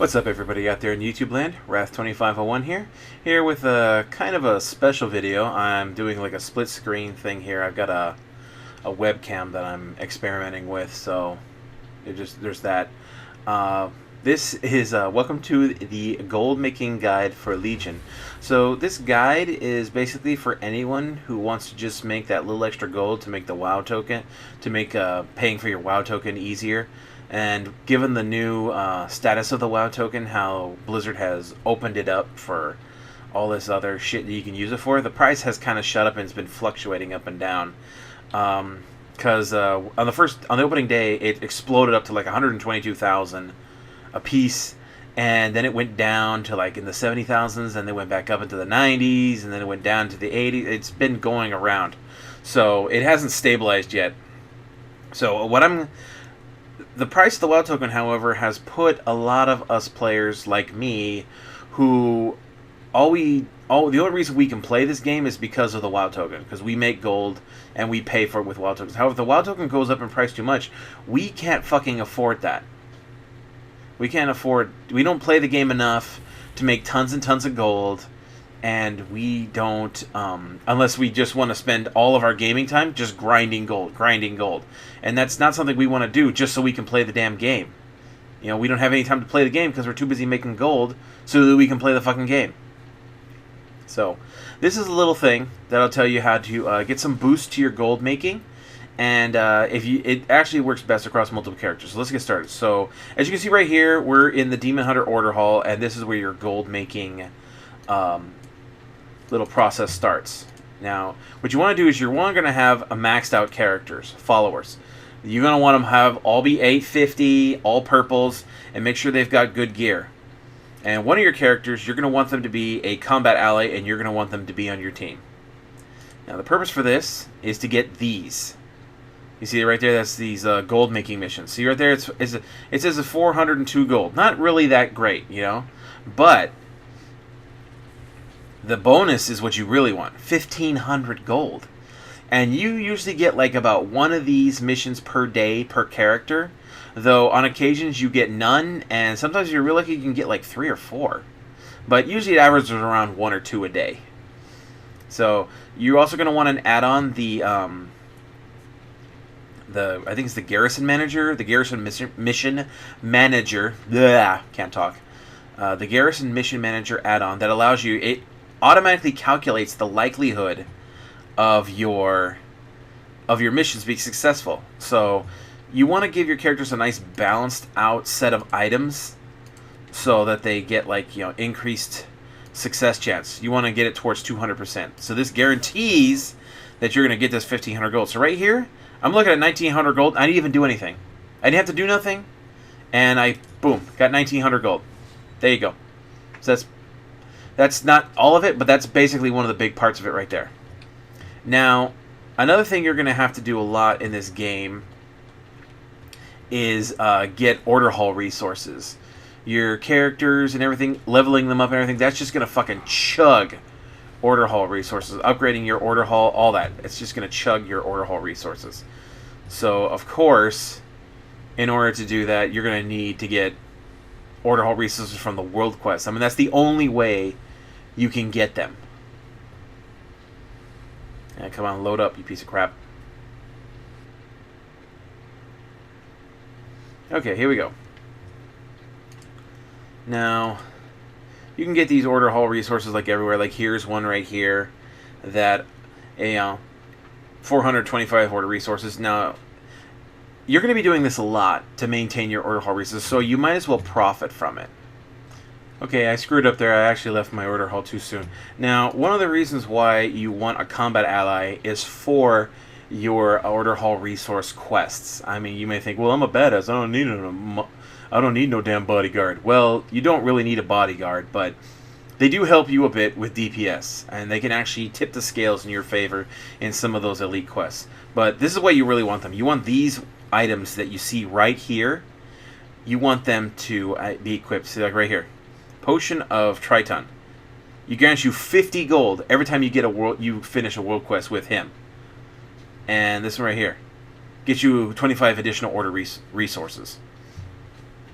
What's up, everybody out there in YouTube land? Wrath2501 here with a kind of a special video. I'm doing like a split screen thing here. I've got a webcam that I'm experimenting with, so there's that. This is welcome to the gold making guide for Legion. So this guide is basically for anyone who wants to just make that little extra gold to make the WoW token, to make paying for your WoW token easier. And given the new status of the WoW token, how Blizzard has opened it up for all this other shit that you can use it for, the price has kind of shut up and it's been fluctuating up and down. Because on the opening day, it exploded up to like 122,000 a piece, and then it went down to like in the 70,000s, and then went back up into the 90s, and then it went down to the 80s. It's been going around, so it hasn't stabilized yet. So the price of the WoW token, however, has put a lot of us players like me, who the only reason we can play this game is because of the WoW token, because we make gold and we pay for it with WoW tokens. However, if the WoW token goes up in price too much, we can't fucking afford that. We don't play the game enough to make tons and tons of gold, and we don't, unless we just want to spend all of our gaming time just grinding gold. And that's not something we want to do just so we can play the damn game. You know, we don't have any time to play the game because we're too busy making gold so that we can play the fucking game. So, this is a little thing that'll tell you how to get some boost to your gold making. And it actually works best across multiple characters. So let's get started. So, as you can see right here, we're in the Demon Hunter Order Hall, and this is where your gold making little process starts. Now, what you want to do is you're going to have a maxed out characters, followers. You're going to want them to have all be 850, all purples, and make sure they've got good gear. And one of your characters, you're going to want them to be a combat ally, and you're going to want them to be on your team. Now, the purpose for this is to get these. You see it right there? That's these gold making missions. See right there? It says a 402 gold. Not really that great, you know, but the bonus is what you really want. 1,500 gold, and you usually get like about one of these missions per day per character. Though on occasions you get none, and sometimes if you're real lucky you can get like 3 or 4. But usually it averages around 1 or 2 a day. So you're also going to want to add on I think it's the Garrison Manager, the Garrison Mission Manager. Blah, can't talk. The Garrison Mission Manager add-on that allows you. It automatically calculates the likelihood of your missions being successful. So you want to give your characters a nice balanced out set of items, so that they get like increased success chance. You want to get it towards 200%. So this guarantees that you're going to get this 1,500 gold. So right here, I'm looking at 1,900 gold. I didn't even do anything. I didn't have to do nothing. And boom, got 1,900 gold. There you go. So that's not all of it, but that's basically one of the big parts of it right there. Now, another thing you're going to have to do a lot in this game is get Order Hall resources. Your characters and everything, leveling them up and everything, that's just going to fucking chug Order Hall resources. Upgrading your Order Hall, all that. It's just going to chug your Order Hall resources. So, of course, in order to do that, you're going to need to get Order Hall resources from the World Quest. I mean, that's the only way you can get them. And come on, load up, you piece of crap. Okay, here we go. Now, you can get these Order Hall resources like everywhere. Like here's one right here that 425 order resources. Now, you're going to be doing this a lot to maintain your Order Hall resources, so you might as well profit from it. Okay, I screwed up there. I actually left my Order Hall too soon. Now, one of the reasons why you want a combat ally is for your Order Hall resource quests. I mean, you may think, well, I'm a badass. I don't need no damn bodyguard. Well, you don't really need a bodyguard, but they do help you a bit with DPS, and they can actually tip the scales in your favor in some of those elite quests. But this is why you really want them. You want these items that you see right here. You want them to be equipped. See, like right here, Potion of Triton. You grant you 50 gold every time you finish a world quest with him. And this one right here gets you 25 additional order resources.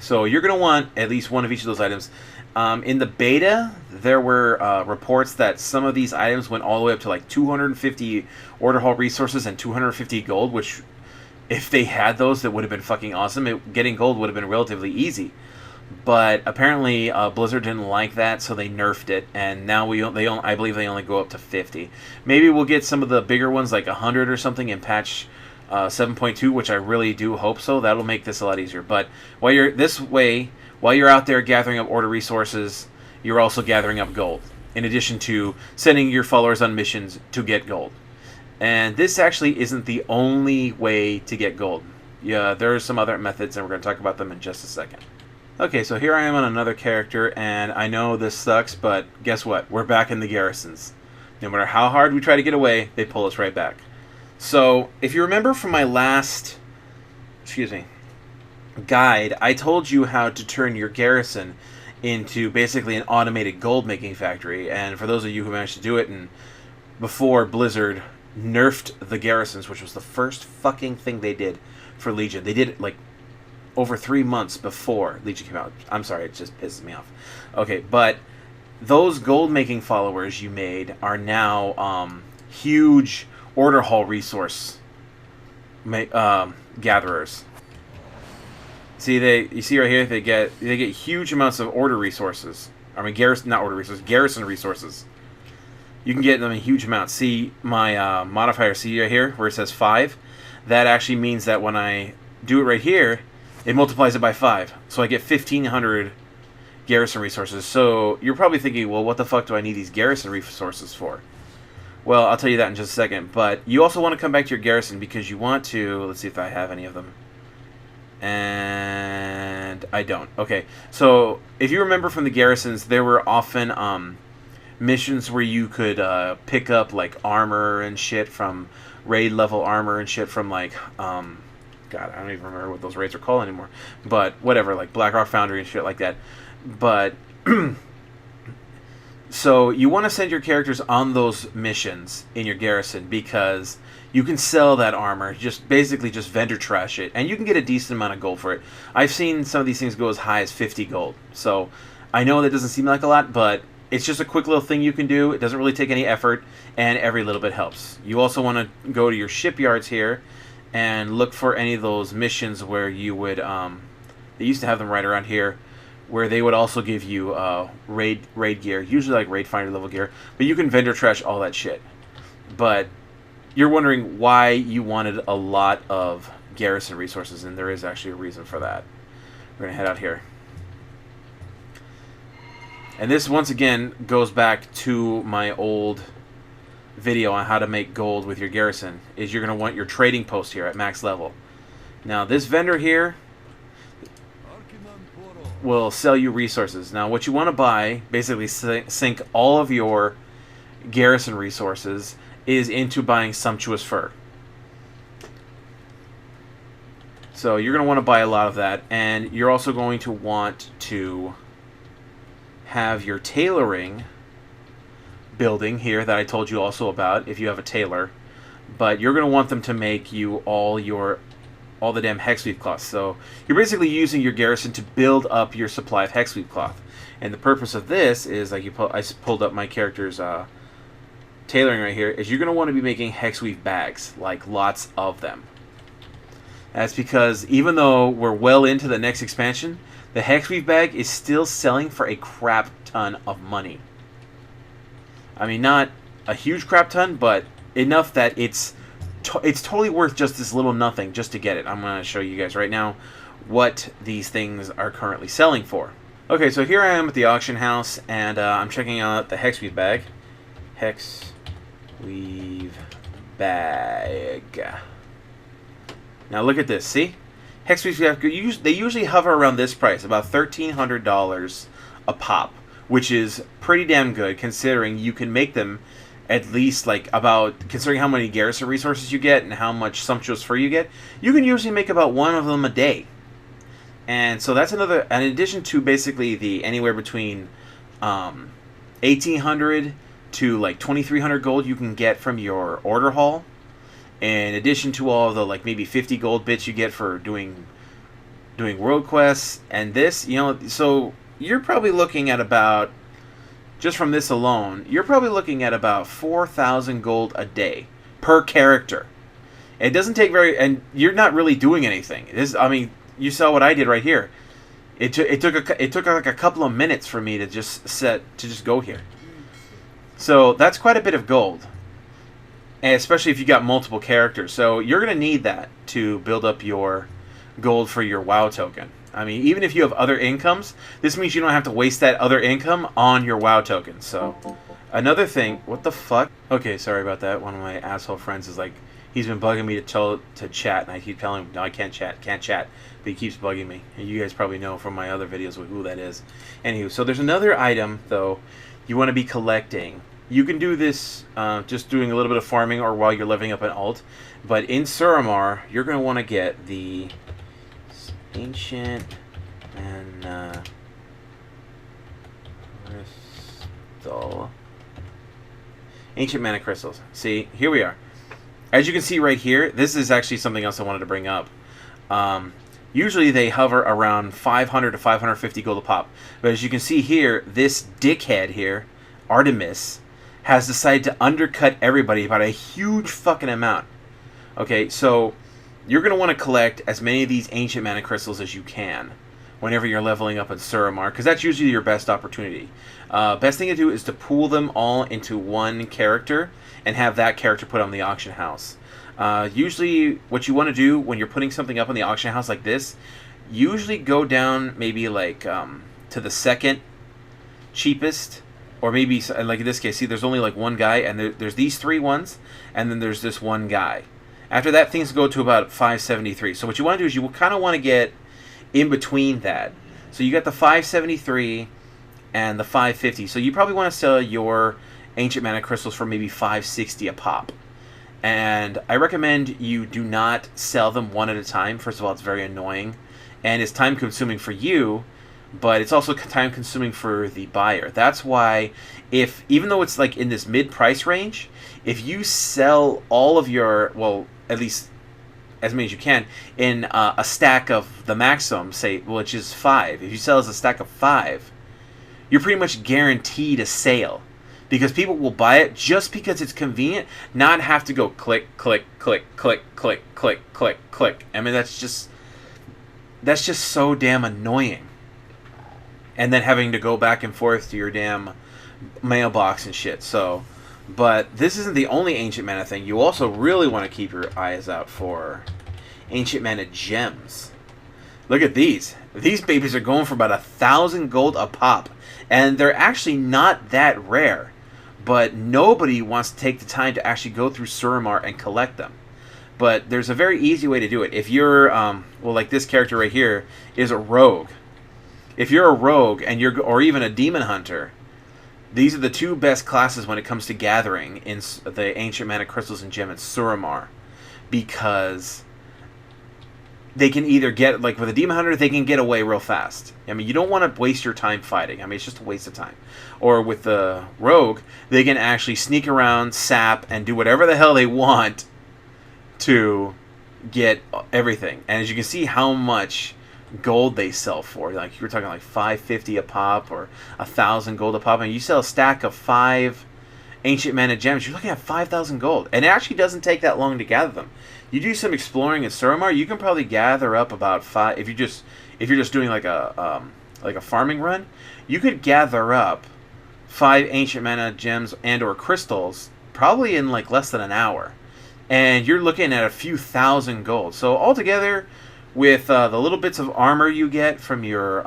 So you're going to want at least one of each of those items. In the beta, there were reports that some of these items went all the way up to like 250 order hall resources and 250 gold, which, if they had those, that would have been fucking awesome. Getting gold would have been relatively easy. But apparently Blizzard didn't like that, so they nerfed it, and now I believe they only go up to 50. Maybe we'll get some of the bigger ones, like 100 or something, in patch 7.2, which I really do hope so. That'll make this a lot easier. But while you're out there gathering up order resources, you're also gathering up gold, in addition to sending your followers on missions to get gold. And this actually isn't the only way to get gold. Yeah, there are some other methods, and we're going to talk about them in just a second. Okay, so here I am on another character, and I know this sucks, but guess what? We're back in the garrisons. No matter how hard we try to get away, they pull us right back. So, if you remember from my last, guide, I told you how to turn your garrison into basically an automated gold-making factory, and for those of you who managed to do it, and before Blizzard nerfed the garrisons, which was the first fucking thing they did for Legion. They did it, like, over 3 months before Legion came out. I'm sorry, it just pisses me off. Okay, but those gold-making followers you made are now huge order hall resource gatherers. See, you see right here, they get huge amounts of order resources. I mean, garrison resources. You can get them in huge amounts. See my modifier, see right here, where it says 5? That actually means that when I do it right here, it multiplies it by 5. So I get 1,500 garrison resources. So you're probably thinking, well, what the fuck do I need these garrison resources for? Well, I'll tell you that in just a second. But you also want to come back to your garrison because you want to... Let's see if I have any of them. And I don't. Okay, so if you remember from the garrisons, there were often missions where you could pick up like armor and shit from raid level armor and shit from like... God, I don't even remember what those raids are called anymore. But whatever, like Blackrock Foundry and shit like that. But so you want to send your characters on those missions in your garrison because you can sell that armor, just vendor trash it, and you can get a decent amount of gold for it. I've seen some of these things go as high as 50 gold. So I know that doesn't seem like a lot, but it's just a quick little thing you can do. It doesn't really take any effort, and every little bit helps. You also want to go to your shipyards here and look for any of those missions where you would, they used to have them right around here, where they would also give you raid gear, usually like raid finder level gear, but you can vendor trash all that shit. But you're wondering why you wanted a lot of garrison resources, and there is actually a reason for that. We're going to head out here. And this, once again, goes back to my old video on how to make gold with your garrison. Is you're going to want your trading post here at max level. Now this vendor here will sell you resources. Now what you want to buy, basically sink all of your garrison resources, is into buying sumptuous fur. So you're going to want to buy a lot of that, and you're also going to want to have your tailoring building here that I told you also about if you have a tailor, but you're going to want them to make you all the damn hexweave cloth. So you're basically using your garrison to build up your supply of hexweave cloth, and the purpose of this is, like I pulled up my character's tailoring right here, is you're going to want to be making hexweave bags, like lots of them. That's because even though we're well into the next expansion, the hexweave bag is still selling for a crap ton of money. I mean, not a huge crap ton, but enough that it's totally worth just this little nothing just to get it. I'm going to show you guys right now what these things are currently selling for. Okay, so here I am at the auction house, and I'm checking out the hexweave bag. Hexweave bag. Now look at this, see? Hexweave bag, they usually hover around this price, about $1,300 a pop, which is pretty damn good considering you can make them at least considering how many garrison resources you get and how much sumptuous fur you get, you can usually make about one of them a day. And so that's another, in addition to basically the anywhere between 1,800 to like 2,300 gold you can get from your order hall, in addition to all the like maybe 50 gold bits you get for doing doing world quests, and this, so you're probably looking at about, just from this alone, you're probably looking at about 4,000 gold a day per character. It doesn't take very, and you're not really doing anything. You saw what I did right here. It took like a couple of minutes for me to just go here. So that's quite a bit of gold, and especially if you got multiple characters. So you're gonna need that to build up your gold for your WoW token. I mean, even if you have other incomes, this means you don't have to waste that other income on your WoW token. So, another thing, what the fuck? Okay, sorry about that. One of my asshole friends is like, he's been bugging me to chat, and I keep telling him, no, I can't chat, but he keeps bugging me. And you guys probably know from my other videos who that is. Anywho, so there's another item, though, you want to be collecting. You can do this just doing a little bit of farming or while you're leveling up an alt, but in Suramar, you're going to want to get the Ancient and crystal. Ancient mana crystals. See, here we are. As you can see right here, this is actually something else I wanted to bring up. Usually they hover around 500 to 550 gold a pop. But as you can see here, this dickhead here, Artemis, has decided to undercut everybody by a huge fucking amount. Okay, so you're going to want to collect as many of these ancient mana crystals as you can whenever you're leveling up in Suramar, because that's usually your best opportunity. Best thing to do is to pool them all into one character and have that character put on the auction house. Usually what you want to do when you're putting something up on the auction house like this, usually go down maybe like to the second cheapest, or maybe like in this case, see there's only like one guy, and there's these three ones, and then there's this one guy. After that, things go to about 573. So what you want to do is you kind of want to get in between that. So you got the 573 and the 550. So you probably want to sell your ancient mana crystals for maybe 560 a pop. And I recommend you do not sell them one at a time. First of all, it's very annoying, and it's time consuming for you, but it's also time consuming for the buyer. That's why, even though it's like in this mid price range, if you sell all of your, well, at least as many as you can, in a stack of the maximum, say, which is 5. If you sell as a stack of 5, you're pretty much guaranteed a sale, because people will buy it just because it's convenient, not have to go click, click, click, click, click, click, click, click. I mean, that's just so damn annoying. And then having to go back and forth to your damn mailbox and shit. So, but this isn't the only ancient mana thing. You also really want to keep your eyes out for ancient mana gems. Look at these. These babies are going for about 1,000 gold a pop, and they're actually not that rare. But nobody wants to take the time to actually go through Suramar and collect them. But there's a very easy way to do it. If you're, well, like this character right here is a rogue. If you're a rogue and or even a demon hunter, these are the two best classes when it comes to gathering in the ancient mana crystals and gem at Suramar, because they can either get, like with a demon hunter, they can get away real fast. I mean, you don't want to waste your time fighting. I mean, it's just a waste of time. Or with the rogue, they can actually sneak around, sap, and do whatever the hell they want to get everything. And as you can see how much gold they sell for, like you were talking like 550 a pop or 1,000 gold a pop, and you sell a stack of 5 ancient mana gems, you're looking at 5,000 gold. And it actually doesn't take that long to gather them. You do some exploring in Suramar, you can probably gather up about 5. If you're just doing like a farming run, you could gather up 5 ancient mana gems and or crystals probably in like less than an hour, and you're looking at a few thousand gold. So altogether, with the little bits of armor you get from your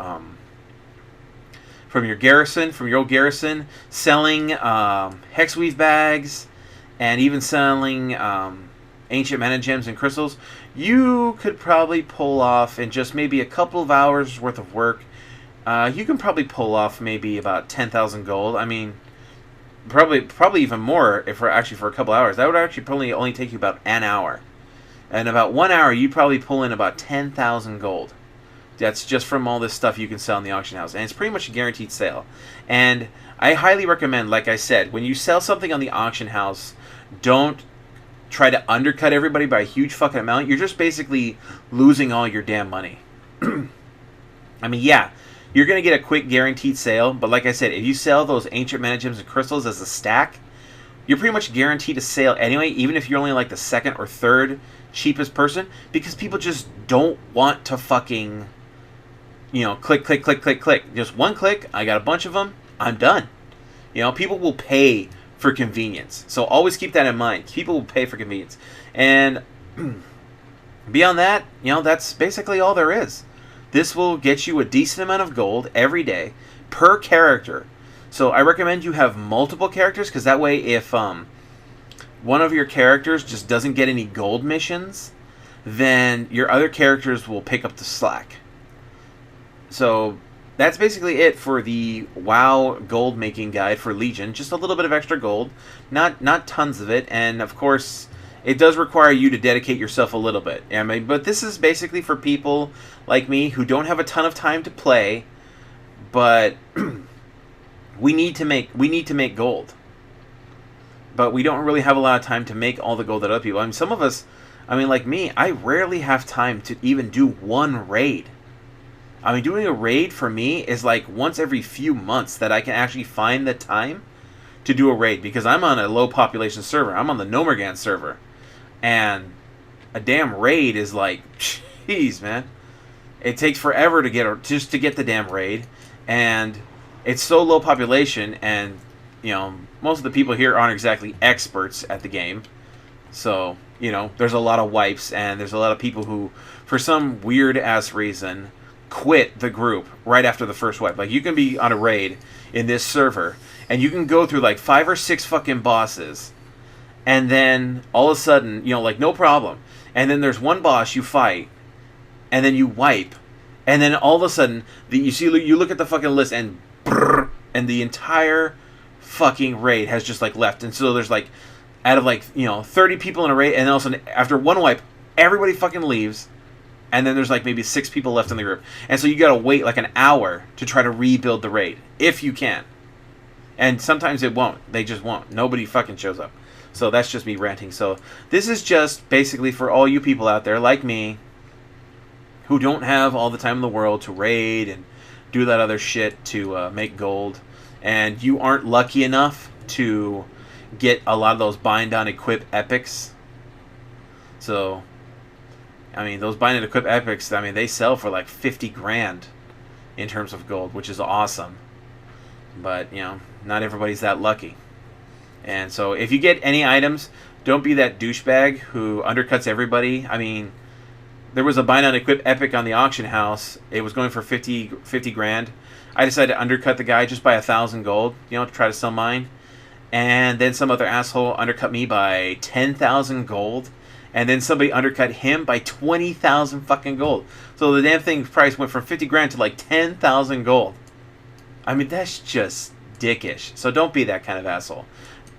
garrison, from your old garrison, selling hexweave bags, and even selling ancient mana gems and crystals, you could probably pull off in just maybe a couple of hours worth of work. You can probably pull off maybe about 10,000 gold. I mean, probably even more if for a couple hours. That would actually probably only take you about an hour. In about 1 hour, you'd probably pull in about 10,000 gold. That's just from all this stuff you can sell in the auction house. And it's pretty much a guaranteed sale. And I highly recommend, like I said, when you sell something on the auction house, don't try to undercut everybody by a huge fucking amount. You're just basically losing all your damn money. I mean, yeah, you're going to get a quick guaranteed sale, but like I said, if you sell those ancient mana gems and crystals as a stack, you're pretty much guaranteed a sale anyway, even if you're only like the second or third cheapest person, because people just don't want to fucking, you know, click, click, click, click, click. Just one click, I got a bunch of them, I'm done. You know, people will pay for convenience. So always keep that in mind. People will pay for convenience. And beyond that, you know, that's basically all there is. This will get you a decent amount of gold every day per character. So I recommend you have multiple characters, because that way if one of your characters just doesn't get any gold missions, then your other characters will pick up the slack. So that's basically it for the WoW gold making guide for Legion. Just a little bit of extra gold, not tons of it, and of course it does require you to dedicate yourself a little bit. I mean, but this is basically for people like me who don't have a ton of time to play, but we need to make gold. But we don't really have a lot of time to make all the gold that other people. I mean, some of us, I mean, like me, I rarely have time to even do one raid. I mean, doing a raid for me is like once every few months that I can actually find the time to do a raid, because I'm on a low population server. I'm on the Nomergan server. And a damn raid is like, jeez, man. It takes forever to get the damn raid, and it's so low population, and you know, most of the people here aren't exactly experts at the game. So, you know, there's a lot of wipes, and there's a lot of people who, for some weird ass reason, quit the group right after the first wipe. Like, you can be on a raid in this server, and you can go through like 5 or 6 fucking bosses, and then all of a sudden, you know, like, no problem. And then there's one boss you fight, and then you wipe, and then all of a sudden, you look at the fucking list, and brrr, and the entire fucking raid has just like left. And so there's like, out of like, you know, 30 people in a raid, and then all of a sudden, after one wipe, everybody fucking leaves, and then there's like maybe 6 people left in the group. And so you gotta wait like an hour to try to rebuild the raid, if you can. And sometimes it won't. They just won't. Nobody fucking shows up. So that's just me ranting. So this is just basically for all you people out there like me who don't have all the time in the world to raid and do that other shit to make gold, and you aren't lucky enough to get a lot of those bind on equip epics. So, I mean, those bind and equip epics, I mean, they sell for like 50 grand in terms of gold, which is awesome. But, you know, not everybody's that lucky. And so if you get any items, don't be that douchebag who undercuts everybody. I mean, there was a bind on equip epic on the auction house. It was going for 50 grand. I decided to undercut the guy just by 1,000 gold, you know, to try to sell mine. And then some other asshole undercut me by 10,000 gold. And then somebody undercut him by 20,000 fucking gold. So the damn thing price went from 50 grand to like 10,000 gold. I mean, that's just dickish. So don't be that kind of asshole.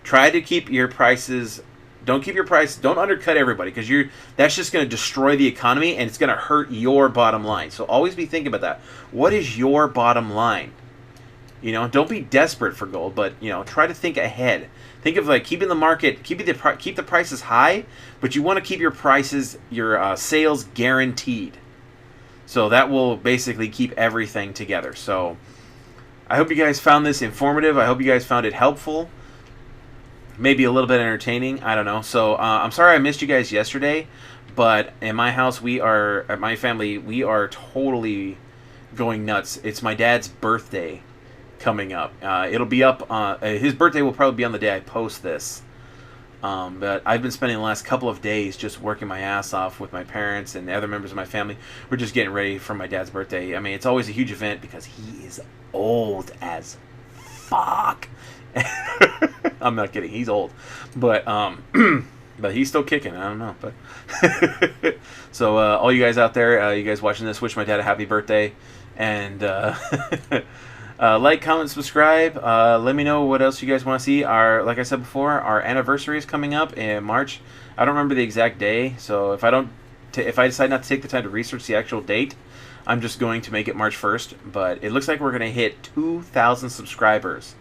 Try to keep your prices. Don't undercut everybody, because that's just going to destroy the economy, and it's going to hurt your bottom line. So always be thinking about that. What is your bottom line? You know, don't be desperate for gold, but, you know, try to think ahead. Think of like keeping the market, keep the prices high, but you want to keep your prices, your sales guaranteed. So that will basically keep everything together. So I hope you guys found this informative. I hope you guys found it helpful. Maybe a little bit entertaining. I don't know. So I'm sorry I missed you guys yesterday, but in my house, at my family, we are totally going nuts. It's my dad's birthday coming up. It'll be up. His birthday will probably be on the day I post this. But I've been spending the last couple of days just working my ass off with my parents and the other members of my family. We're just getting ready for my dad's birthday. I mean, it's always a huge event because he is old as fuck. I'm not kidding. He's old, but but he's still kicking. I don't know, but so all you guys out there, you guys watching this, wish my dad a happy birthday, and like, comment, subscribe. Let me know what else you guys want to see. Like I said before, our anniversary is coming up in March. I don't remember the exact day, so if I decide not to take the time to research the actual date, I'm just going to make it March 1st. But it looks like we're going to hit 2,000 subscribers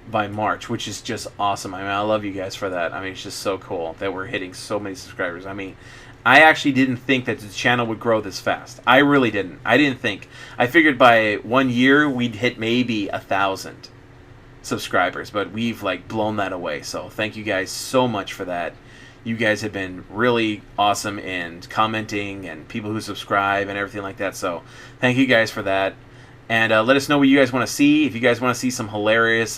by March, which is just awesome. I mean, I love you guys for that. I mean, it's just so cool that we're hitting so many subscribers. I mean, I actually didn't think that the channel would grow this fast. I really didn't. I didn't think. I figured by 1 year we'd hit maybe 1,000 subscribers, but we've like blown that away. So thank you guys so much for that. You guys have been really awesome in commenting and people who subscribe and everything like that. So thank you guys for that. And let us know what you guys want to see. If you guys want to see some hilarious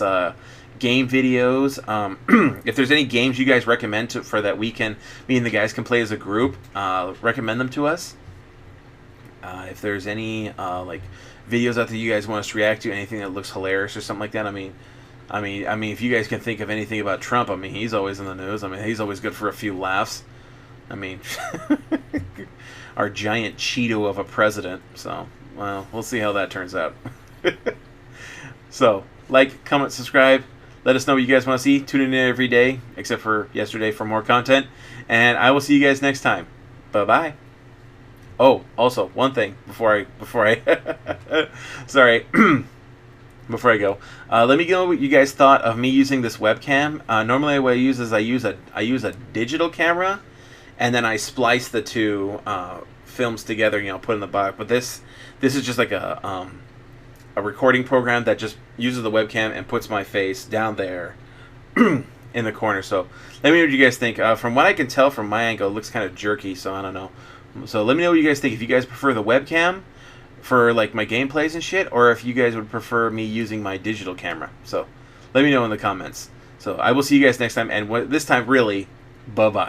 game videos, if there's any games you guys recommend for that me and the guys can play as a group, recommend them to us. If there's any like videos out there you guys want us to react to, anything that looks hilarious or something like that, I mean, if you guys can think of anything about Trump, I mean, he's always in the news. I mean, he's always good for a few laughs. I mean, our giant Cheeto of a president. So, well, we'll see how that turns out. So, like, comment, subscribe. Let us know what you guys want to see. Tune in every day, except for yesterday, for more content. And I will see you guys next time. Bye-bye. Oh, also, one thing before I sorry. Before I go, let me know what you guys thought of me using this webcam. Normally, what I use is I use a digital camera, and then I splice the two films together. You know, put in the box. But this is just like a recording program that just uses the webcam and puts my face down there in the corner. So let me know what you guys think. From what I can tell from my angle, it looks kind of jerky. So I don't know. So let me know what you guys think. If you guys prefer the webcam for like my gameplays and shit, or if you guys would prefer me using my digital camera. So let me know in the comments. So I will see you guys next time, and this time really, bye-bye.